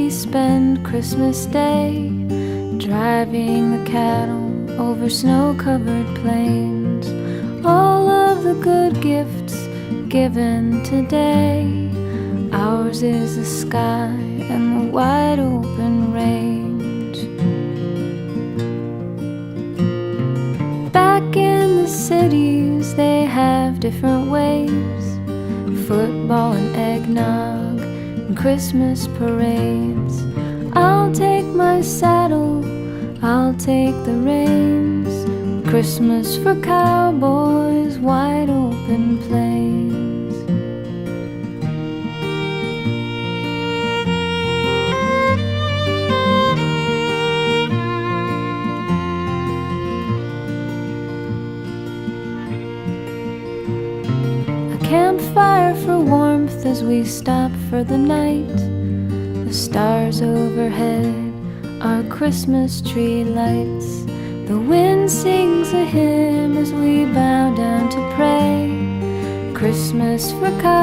we spend Christmas Day, driving the cattle over snow-covered plains. All of the good gifts given today, ours is the sky and the wide open range. Back in the cities they have different ways, football and eggnog and Christmas parades. I'll take my saddle, I'll take the reins, Christmas for cowboys, wide open plains. A campfire for warmth as we stop for the night. The stars overhead are Christmas tree lights. The wind sings a hymn as we bow down to pray, Christmas for cowboys.